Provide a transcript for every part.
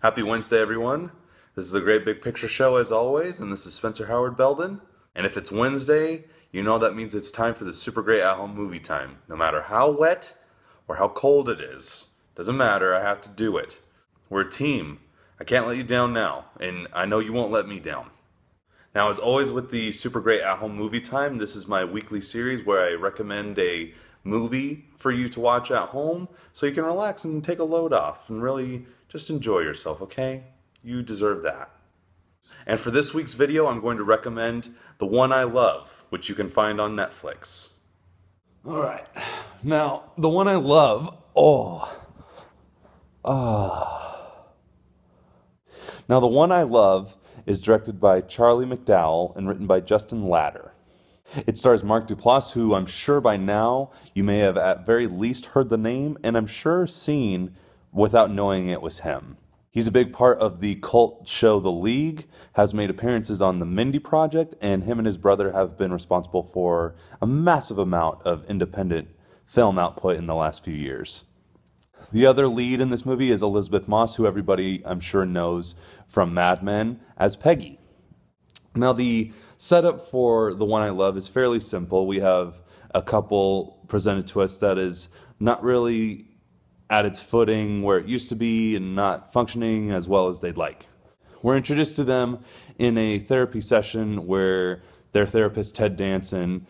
Happy Wednesday, everyone. This is a Great Big Picture Show as always, and this is Spencer Howard Belden. And if it's Wednesday, you know that means it's time for the Super Great At Home Movie Time. No matter how wet or how cold it is, doesn't matter, I have to do it. We're a team. I can't let you down now, and I know you won't let me down. Now, as always with the Super Great At Home Movie Time, this is my weekly series where I recommend a movie for you to watch at home so you can relax and take a load off and really just enjoy yourself, okay? You deserve that. And for this week's video, I'm going to recommend The One I Love, which you can find on Netflix. All right. Now, The One I Love, Now, The One I Love is directed by Charlie McDowell and written by Justin Latter. It stars Mark Duplass, who I'm sure by now you may have at very least heard the name, and I'm sure seen without knowing it was him. He's a big part of the cult show The League, has made appearances on The Mindy Project, and him and his brother have been responsible for a massive amount of independent film output in the last few years. The other lead in this movie is Elisabeth Moss, who everybody I'm sure knows from Mad Men as Peggy. Now, the setup for The One I Love is fairly simple. We have a couple presented to us that is not really at its footing where it used to be and not functioning as well as they'd like. We're introduced to them in a therapy session where their therapist, Ted Danson,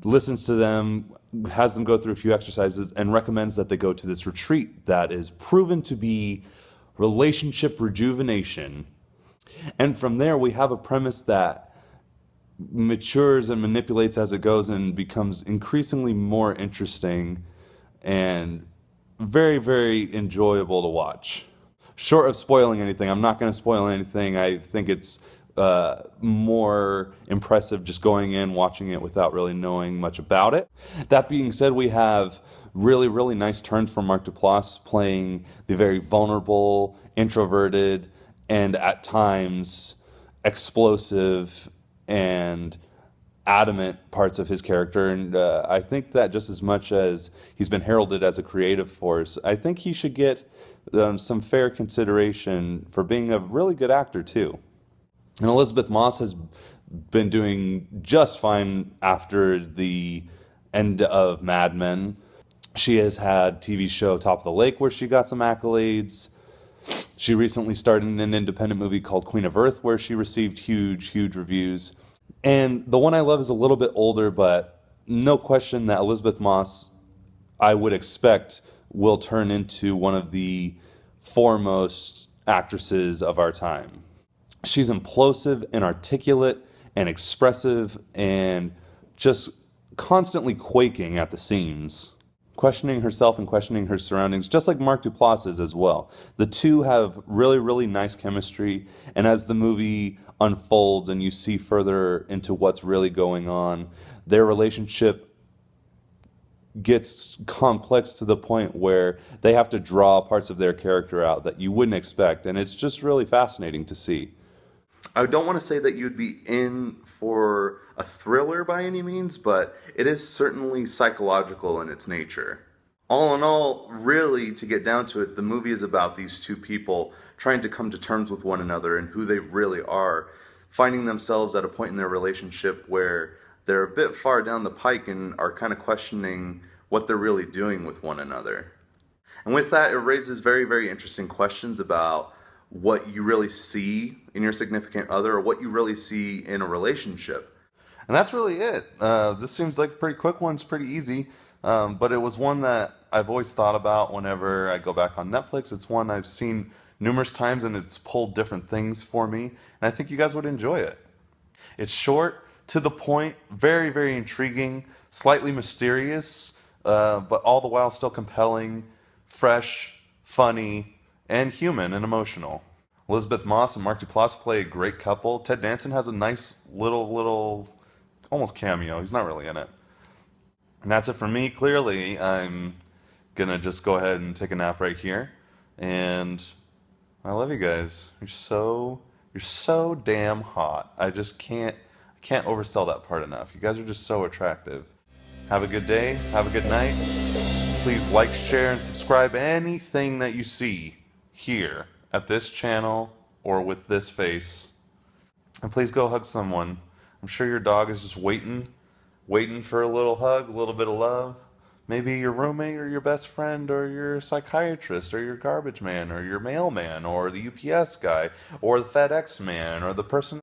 listens to them, has them go through a few exercises, and recommends that they go to this retreat that is proven to be relationship rejuvenation. And from there, we have a premise that matures and manipulates as it goes and becomes increasingly more interesting and very, very enjoyable to watch. Short of spoiling anything, I'm not going to spoil anything. I think it's more impressive just going in, watching it without really knowing much about it. That being said, we have really, really nice turns from Mark Duplass playing the very vulnerable, introverted, and at times explosive and adamant parts of his character. And I think that just as much as he's been heralded as a creative force, I think he should get some fair consideration for being a really good actor too. And Elisabeth Moss has been doing just fine after the end of Mad Men. She has had TV show Top of the Lake where she got some accolades. She recently starred in an independent movie called Queen of Earth where she received huge, huge reviews. And The One I Love is a little bit older, but no question that Elisabeth Moss, I would expect, will turn into one of the foremost actresses of our time. She's implosive and articulate and expressive and just constantly quaking at the seams, questioning herself and questioning her surroundings, just like Mark Duplass is as well. The two have really, really nice chemistry, and as the movie unfolds and you see further into what's really going on, their relationship gets complex to the point where they have to draw parts of their character out that you wouldn't expect, and it's just really fascinating to see. I don't want to say that you'd be in for a thriller by any means, but it is certainly psychological in its nature. All in all, really, to get down to it, the movie is about these two people trying to come to terms with one another and who they really are, finding themselves at a point in their relationship where they're a bit far down the pike and are kind of questioning what they're really doing with one another. And with that, it raises very, very interesting questions about what you really see in your significant other or what you really see in a relationship. And that's really it. This seems like a pretty quick one. It's pretty easy. But it was one that I've always thought about whenever I go back on Netflix. It's one I've seen numerous times and it's pulled different things for me. And I think you guys would enjoy it. It's short, to the point, very, very intriguing, slightly mysterious, but all the while still compelling, fresh, funny, and human and emotional. Elisabeth Moss and Mark Duplass play a great couple. Ted Danson has a nice little almost cameo. He's not really in it. And that's it for me. Clearly, I'm gonna just go ahead and take a nap right here. And I love you guys. You're so damn hot. I can't oversell that part enough. You guys are just so attractive. Have a good day. Have a good night. Please like, share, and subscribe anything that you see here at this channel or with this face. And please go hug someone. I'm sure your dog is just waiting for a little hug, a little bit of love. Maybe your roommate or your best friend or your psychiatrist or your garbage man or your mailman or the UPS guy or the FedEx man or the person